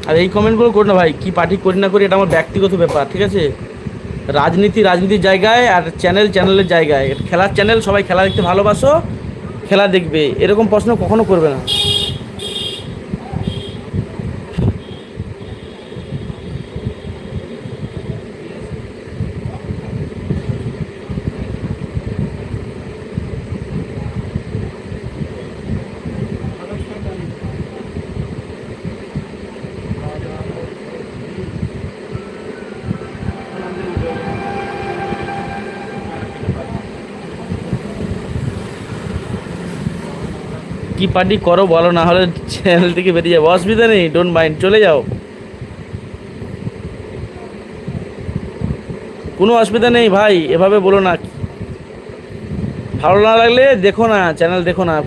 আর এই কমেন্টগুলো করি না ভাই, কি পার্টি করি না করি এটা আমার ব্যক্তিগত ব্যাপার, ঠিক আছে? রাজনীতি রাজনীতির জায়গায়, আর চ্যানেল চ্যানেলের জায়গায়। খেলার চ্যানেল, সবাই খেলা দেখতে ভালোবাসো, খেলা দেখবে, এরকম প্রশ্ন কখনো করবে না। কি পার্টি করো বলো, না হলে চ্যানেল থেকে বেরিয়ে যাবো, অসুবিধা নেই, ডোন্ট মাইন্ড, চলে যাও, কোনো অসুবিধা নেই ভাই, এভাবে বলো না। ভালো না লাগলে দেখো না, চ্যানেল দেখো না।